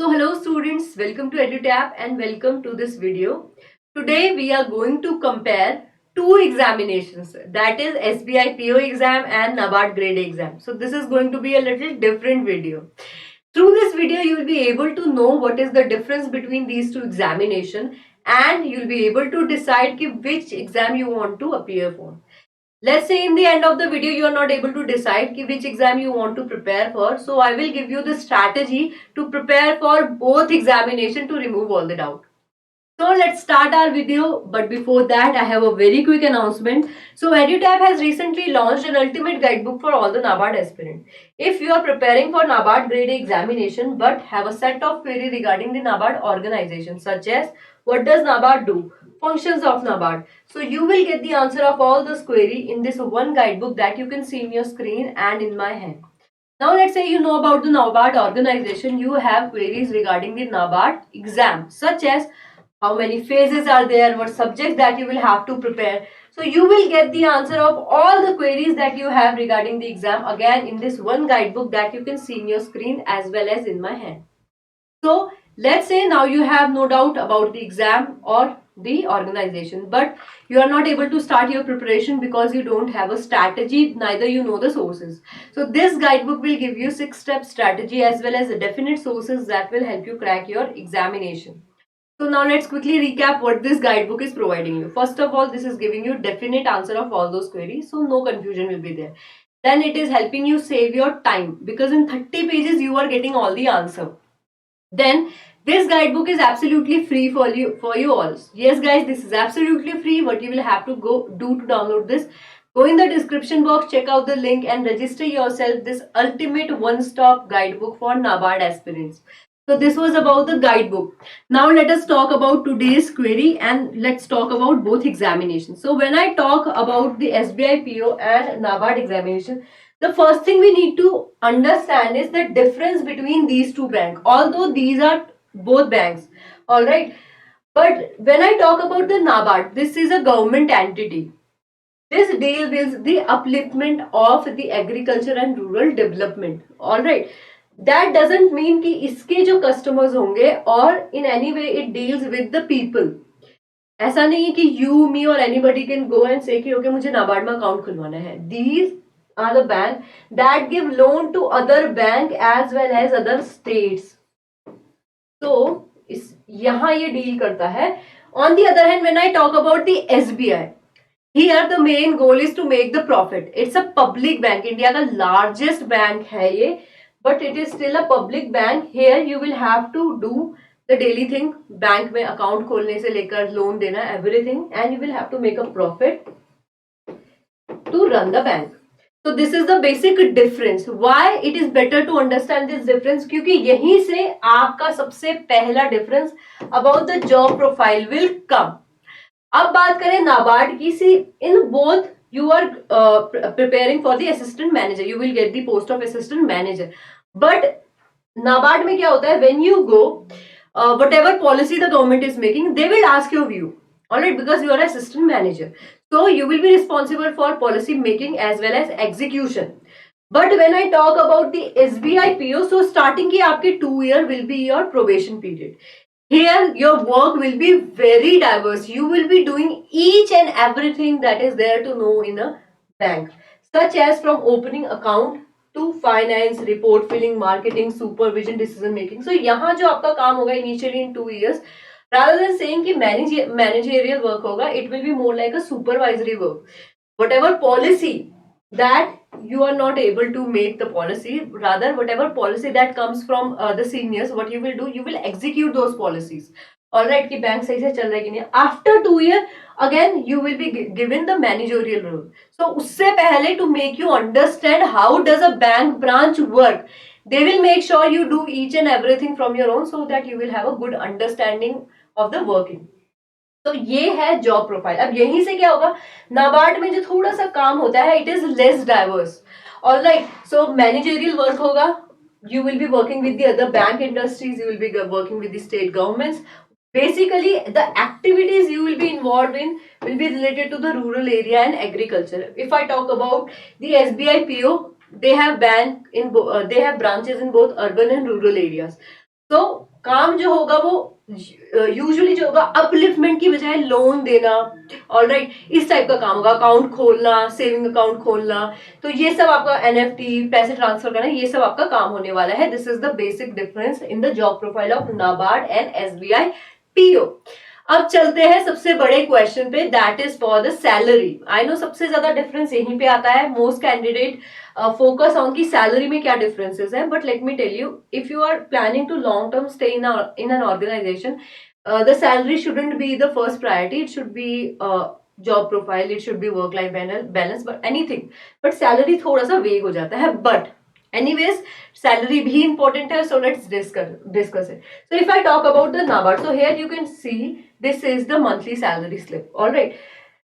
So hello students, welcome to EduTap and welcome to this video. Today we are going to compare two examinations, that is SBI PO exam and NABARD grade exam. So this is going to be a little different video. Through this video you will be able to know what is the difference between these two examinations and you will be able to decide which exam you want to appear for. Let's say in the end of the video you are not able to decide which exam you want to prepare for. So I will give you the strategy to prepare for both examination to remove all the doubt. So let's start our video, but before that I have a very quick announcement. So EduTap has recently launched an ultimate guidebook for all the NABARD aspirants. If you are preparing for NABARD grade A examination but have a set of query regarding the NABARD organization, such as what does NABARD do, functions of NABARD, so you will get the answer of all those query in this one guidebook that you can see in your screen and in my hand. Now let's say you know about the NABARD organization, you have queries regarding the NABARD exam, such as how many phases are there, what subjects that you will have to prepare. So you will get the answer of all the queries that you have regarding the exam again in this one guidebook that you can see in your screen as well as in my hand. So let's say now you have no doubt about the exam or the organization, but you are not able to start your preparation because you don't have a strategy, neither you know the sources. So this guidebook will give you 6-step strategy as well as definite sources that will help you crack your examination. So now let's quickly recap what this guidebook is providing you. First of all, this is giving you definite answer of all those queries, so no confusion will be there. Then it is helping you save your time because in 30 pages you are getting all the answer. Then this guidebook is absolutely free for you all. Yes guys, this is absolutely free. What you will have to go do to download this, go in the description box, check out the link and register yourself this ultimate one-stop guidebook for NABARD aspirants. So this was about the guidebook. Now let us talk about today's query and let's talk about both examinations. So when I talk about the SBI PO and NABARD examination, the first thing we need to understand is the difference between these two banks. Although these are both banks, all right. But when I talk about the NABARD, this is a government entity. This deal with the upliftment of the agriculture and rural development, all right. That doesn't mean कि इसके जो customers होंगे or in any way it deals with the people. ऐसा नहीं है कि you, me or anybody can go and say कि okay मुझे नाबार्ड में account खुलवाना है. These are the bank that give loan to other bank as well as other states. So इस यहाँ ये deal करता है. On the other hand, when I talk about the SBI, here the main goal is to make the profit. It's a public bank. India का largest bank है ये. But it is still a public bank. Here you will have to do the daily thing. Bank में account खोलने से लेकर loan देना everything, and you will have to make a profit to run the bank. So this is the basic difference. Why it is better to understand this difference? क्योंकि यहीं से आपका सबसे पहला difference about the job profile will come. अब बात करें नाबार्ड की, सी in both you are preparing for the assistant manager. You will get the post of assistant manager. But NABARD में क्या होता है, when you go, whatever policy the government is making, they will ask your view. Alright, because you are assistant manager. So you will be responsible for policy making as well as execution. But when I talk about the SBI PO, so starting की आपके 2 year will be your probation period. Here your work will be very diverse. You will be doing each and everything that is there to know in a bank, such as from opening account to finance, report filling, marketing, supervision, decision making. So यहाँ जो आपका काम होगा initially in 2 years, rather than saying कि managerial work होगा, it will be more like a supervisory work. Whatever policy that you are not able to make the policy, rather whatever policy that comes from the seniors, what you will do, you will execute those policies. All right, कि bank सही से चल रहा है कि नहीं. After 2 years, again you will be given the managerial role. So उससे पहले, to make you understand how does a bank branch work, they will make sure you do each and everything from your own so that you will have a good understanding of the working. तो ये है job profile. अब यहीं से क्या होगा, नाबार्ड में जो थोड़ा सा काम होता है, it is less diverse. Alright, so managerial work होगा. You will be working with the other bank industries, you will be working with the state governments. Basically, the activities you will be involved in will be related to the rural area and agriculture. If I talk about the SBI PO, they have branches in both urban and rural areas. तो काम जो होगा वो usually जो होगा upliftment की बजाय loan देना, ऑलराइट, इस टाइप का काम होगा, अकाउंट खोलना, सेविंग अकाउंट खोलना, तो ये सब आपका एनएफटी, पैसे ट्रांसफर करना, ये सब आपका काम होने वाला है. This is the basic difference in the job profile of NABARD and SBI PO. अब चलते हैं सबसे बड़े क्वेश्चन पे, that is for the salary. I know सबसे ज्यादा डिफरेंस यहीं पे आता है. मोस्ट कैंडिडेट फोकस ऑन की सैलरी में क्या डिफरेंसेस है, but let me tell you, if you are planning to long term stay in an organisation, the salary shouldn't be the first priority. It should be job profile, it should be work life balance, but anything, but salary थोड़ा सा वेग हो जाता है. but anyways salary भी important है, so let's discuss it. So if I talk about the NABARD, so here you can see this is the monthly salary slip. all right,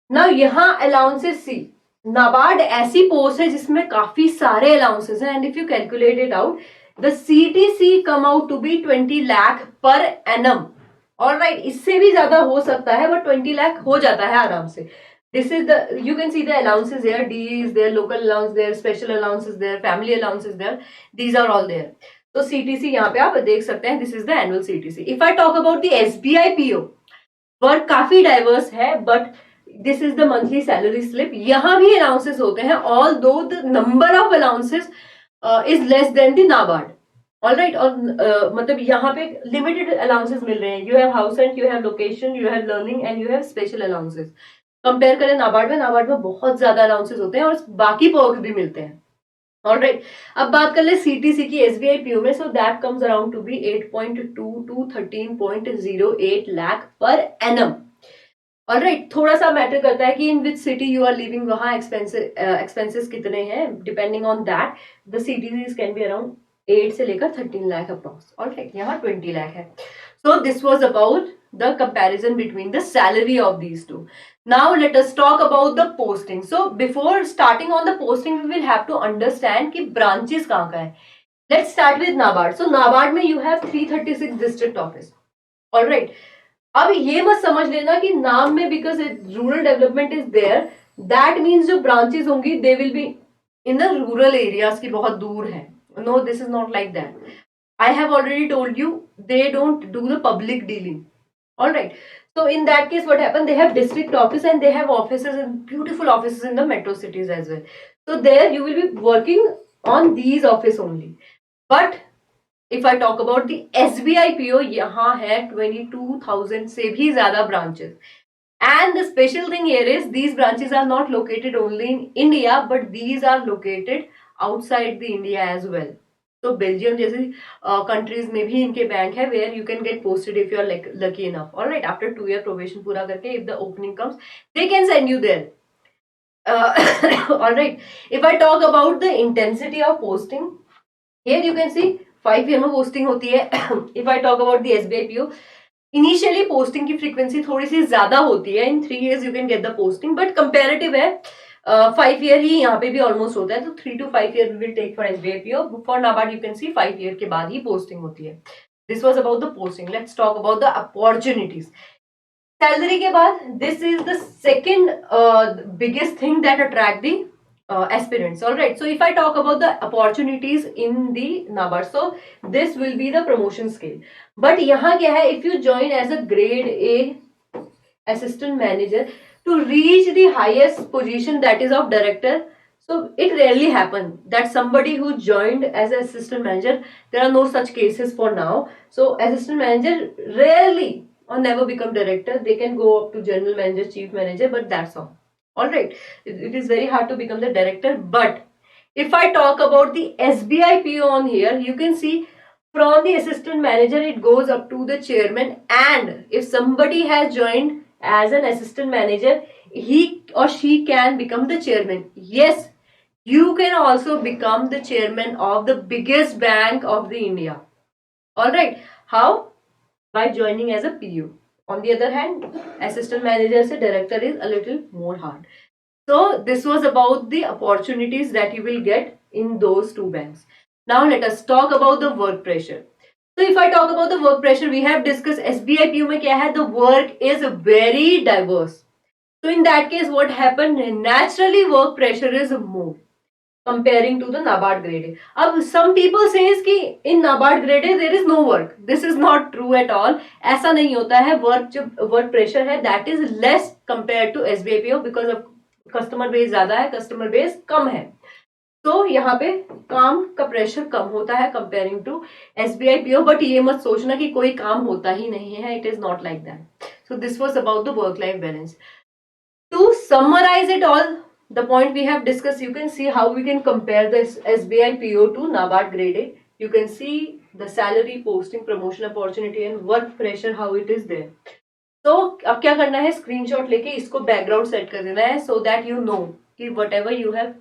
now यहाँ allowances see, NABARD ऐसी post है जिसमें काफी सारे allowances हैं, and if you calculate it out, the CTC come out to be 20 lakh per annum. Alright, इससे भी ज्यादा हो सकता है, बट 20 लाख हो जाता है आराम से. This is the, you can see the allowances there, D is there, local allowance there, special allowances there, family allowances there, these are all there. तो सीटीसी यहाँ पे आप देख सकते हैं, this is the annual CTC. If I talk about the SBI PO, work काफी diverse है, but this is the monthly salary slip. यहां भी अलाउंसेस होते हैं, although the number of allowances is less than the NABARD. Alright, और मतलब यहाँ पे लिमिटेड अलाउंसेस मिल रहे हैं. You have house rent, you have location, you have learning and you have special allowances. Compare करें नाबार्ड में बहुत ज्यादा अलाउंसेस होते हैं और बाकी पर्क्स भी मिलते हैं. ऑलराइट, अब बात कर ले सीटीसी की एसबीआई पीओ में. So that comes around to be 8.2 to 13.08 lakh per annum. Alright, थोड़ा सा मैटर करता है कि in which city you are living, वहां एक्सपेंसेस कितने हैं. Depending on that the CTCs can be around 8 से लेकर 13 लाख अप्रॉक्स. ऑलराइट, यहाँ 20 लाख है. सो this was about the comparison between the salary of these two. Now let us talk about the posting. So before starting on the posting, we will have to understand कि branches कहाँ का है. Let's start with NABARD. So NABARD में you have 336 district office. All right. अब ये मत समझ लेना कि नाम में because rural development is there, that means जो ब्रांचेस होंगी they will be in the rural areas की बहुत दूर है. No, this is not like that. I have already told you they don't do the public dealing. All right. So in that case, what happened? They have district office and they have offices and beautiful offices in the metro cities as well. So there you will be working on these office only. But if I talk about the SBI PO, यहाँ है 22,000 से भी ज्यादा branches. And the special thing here is these branches are not located only in India, but these are located outside the India as well. तो Belgium जैसी countries में भी इनके बैंक है where you can get posted if you are lucky enough. Alright, after 2 year probation पूरा करके if the opening comes they can send you there. Alright, if I talk about the intensity of posting, here you can see 5 year में posting होती है. If I talk about the SBI PO, initially posting की frequency थोड़ी सी ज्यादा होती है. इन 3 years you can get the posting, but comparative है. 5 year ही यहाँ पे भी ऑलमोस्ट होता है, तो 3 to 5 year will take for SBI PO. For NABARD you can see 5 year के बाद ही पोस्टिंग होती है. This was about the posting. Let's talk about the opportunities. Salary के बाद this is the second biggest thing that attract the aspirants. All right, so if I talk about the opportunities in the NABARD, so this will be the promotion scale. But यहाँ क्या है, if you join as a grade A assistant manager, to reach the highest position, that is of director, so it rarely happen that somebody who joined as an assistant manager, there are no such cases for now. So assistant manager rarely or never become director. They can go up to general manager, chief manager, but that's all. All right, it is very hard to become the director. But if I talk about the SBI PO on here, you can see from the assistant manager it goes up to the chairman, and if somebody has joined as an assistant manager, he or she can become the chairman. Yes, you can also become the chairman of the biggest bank of the India. All right, how? By joining as a PU. On the other hand, assistant manager से director is a little more hard. So this was about the opportunities that you will get in those two banks. Now let us talk about the work pressure. So if I talk about the work pressure, we have discussed SBI PU में क्या है, the work is very diverse. So in that case, what happened? Naturally, work pressure is more. comparing to the NABARD grade A. अब some people says कि in NABARD grade A there is no work. This is not true at all. ऐसा नहीं होता है. Work pressure है that is less compared to SBI PO because of customer base ज्यादा है, customer base कम है. तो यहाँ पे काम का प्रेशर कम होता है comparing to SBI PO. But ये मत सोचना कि कोई काम होता ही नहीं है. It is not like that. So this was about the work life balance. To summarize it all, the point we have discussed, you can see how we can compare this SBI PO to NABARD grade A. You can see the salary, posting, promotion opportunity and work pressure, how it is there. तो अब क्या करना है, screenshot लेके इसको background set कर देना है, so that you know कि whatever you have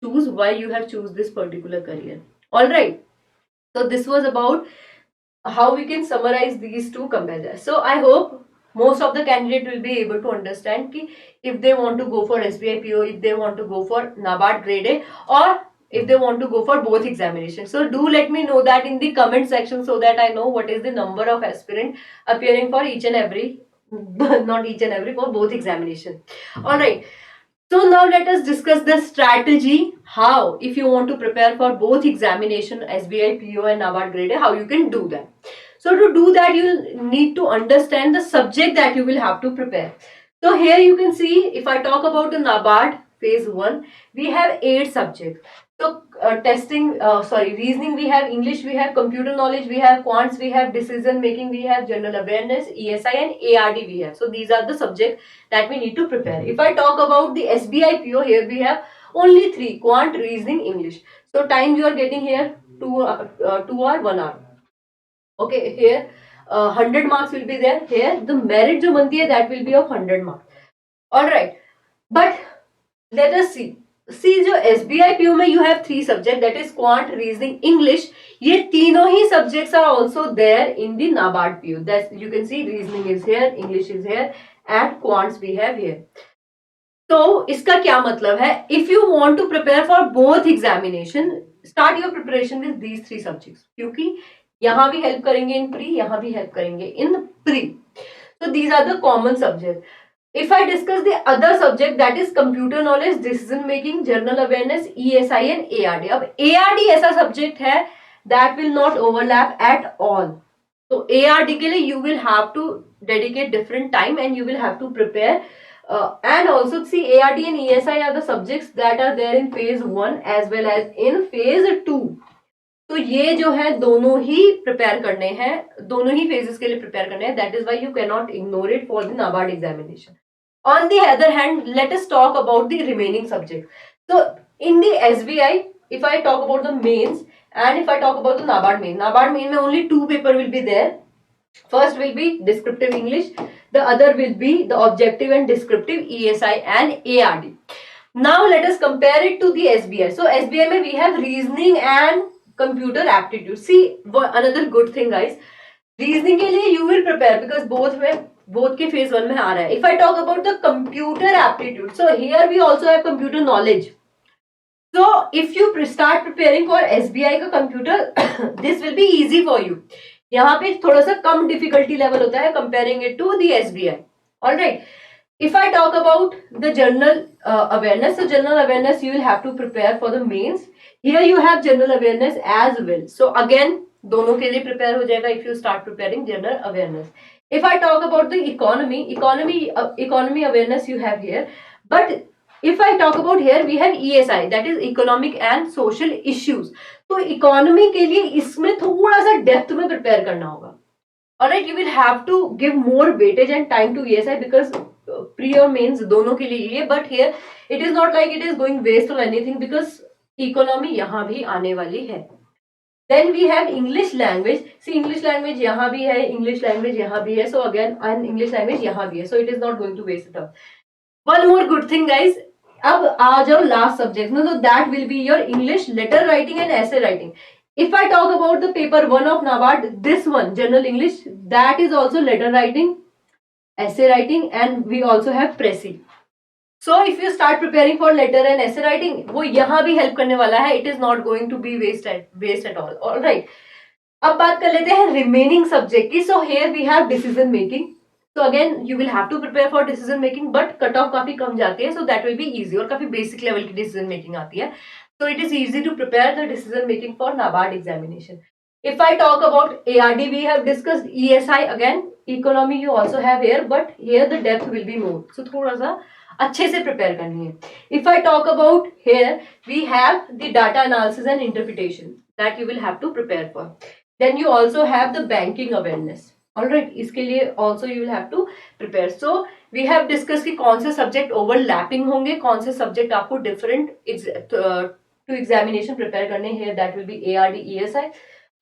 choose, why you have choose this particular career. All right. So this was about how we can summarize these two comparisons. So I hope most of the candidate will be able to understand कि if they want to go for SBI PO, if they want to go for NABARD grade A, or if they want to go for both examinations. So do let me know that in the comment section so that I know what is the number of aspirant appearing for each and every, not each and every, for both examination. All right. So now let us discuss the strategy, how if you want to prepare for both examination SBI PO and NABARD grade A, how you can do that. So to do that you need to understand the subject that you will have to prepare. So here you can see, if I talk about the NABARD phase 1, we have 8 subjects. So reasoning we have, English we have, computer knowledge we have, quants we have, decision making we have, general awareness, ESI and ARD we have. So these are the subjects that we need to prepare. If I talk about the SBI PO, here we have only 3, quant, reasoning, English. So time you are getting here 2 or 1 hour. Okay, here 100 marks will be there. Here the merit जो बनती है that will be of 100 marks. All right, but let us see. जो SBI PO में you have 3 subjects, that is quant, reasoning, English. ये तीनों ही subjects are also there in the NABARD PO. That you can see, reasoning is here, English is here, and quants we have here. तो इसका क्या मतलब है? If you want to prepare for both examination, start your preparation with these 3 subjects. क्योंकि यहाँ भी help करेंगे in pre, यहाँ भी help करेंगे in pre. So these are the common subjects. If I discuss the other subject, that is computer knowledge, decision making, general awareness, ESI and ARD. अब ARD ऐसा subject है that will not overlap at all. So ARD के लिए you will have to dedicate different time and you will have to prepare. And also see, ARD and ESI are the subjects that are there in phase 1 as well as in phase 2. तो ये जो है दोनों ही prepare करने हैं, दोनों ही phases के लिए प्रिपेयर करने हैं. That is why you can not ignore it for the NABARD examination. On the other hand, let us talk about the remaining subject. So in the SBI, if I talk about the mains and if I talk about the NABARD main में only 2 paper will be there. First will be descriptive English, the other will be the objective and descriptive ESI and ARD. Now let us compare it to the SBI. So SBI में we have reasoning and computer aptitude. See, another good thing guys, reasoning के लिए you will prepare because both के phase 1 में आ रहा है. If I talk about the computer aptitude, so here we also have computer knowledge. So if you start preparing for SBI का computer, this will be easy for you. यहाँ पे थोड़ा सा कम difficulty level होता है comparing it to the SBI. All right. If I talk about the general awareness, so general awareness you will have to prepare for the mains. Here you have general awareness as well. So again दोनों के लिए prepare हो जाएगा if you start preparing general awareness. If I talk about the economy awareness you have here, but if I talk about here we have ESI, that is economic and social issues. तो economy के लिए इसमें थोड़ा सा depth में prepare करना होगा. Alright, you will have to give more weightage and time to ESI because pre और mains दोनों के लिए ये, but here it is not like it is going waste or anything because economy यहाँ भी आने वाली है. Then we have English language. See, English language यहाँ भी है, English language यहाँ भी है. So again, and English language यहाँ भी है. So it is not going to waste it up. One more good thing, guys. अब आ जाओ last subject में. So that will be your English letter writing and essay writing. If I talk about the paper 1 of NABARD, this one, general English, that is also letter writing, essay writing, and we also have Pressy. So if you start preparing for letter and essay writing, वो यहाँ भी help करने वाला है. It is not going to be waste at all. All right. अब बात कर लेते हैं remaining subject की. So here we have decision making. So again you will have to prepare for decision making, but cut off काफी कम जाती है. So that will be easy और काफी basic level की decision making आती है. So it is easy to prepare the decision making for NABARD examination. If I talk about ARD, we have discussed ESI again. Economy you also have here, but here the depth will be more. So थोड़ा सा अच्छे से prepare करनी है. If I talk about here, we have the data analysis and interpretation that you will have to prepare for. Then you also have the banking awareness. Alright, इसके लिए also you will have to prepare. So we have discussed कि कौन से subject overlapping होंगे, कौन से subject आपको different to examination prepare करने. Here that will be ARD, ESI.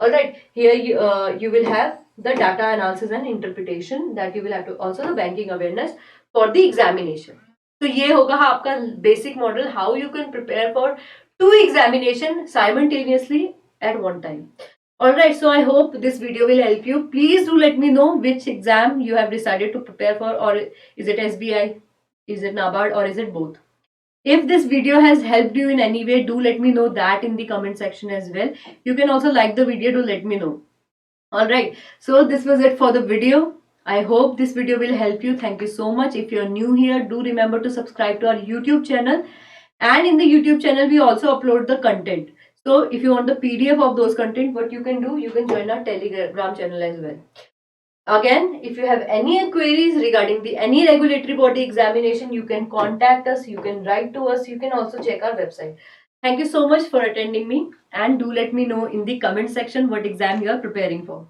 Alright, here you will have the data analysis and interpretation that you will have to also the banking awareness for the examination. So ये होगा आपका basic model how you can prepare for 2 examination simultaneously at one time. Alright, so I hope this video will help you. Please do let me know which exam you have decided to prepare for, or is it SBI, is it NABARD, or is it both? If this video has helped you in any way, do let me know that in the comment section as well. You can also like the video to let me know. Alright, so this was it for the video. I hope this video will help you. Thank you so much. If you're new here, do remember to subscribe to our YouTube channel. And in the YouTube channel, we also upload the content. So if you want the PDF of those content, what you can do, you can join our Telegram channel as well. Again, if you have any queries regarding any regulatory body examination, you can contact us, you can write to us, you can also check our website. Thank you so much for attending me, and do let me know in the comment section what exam you are preparing for.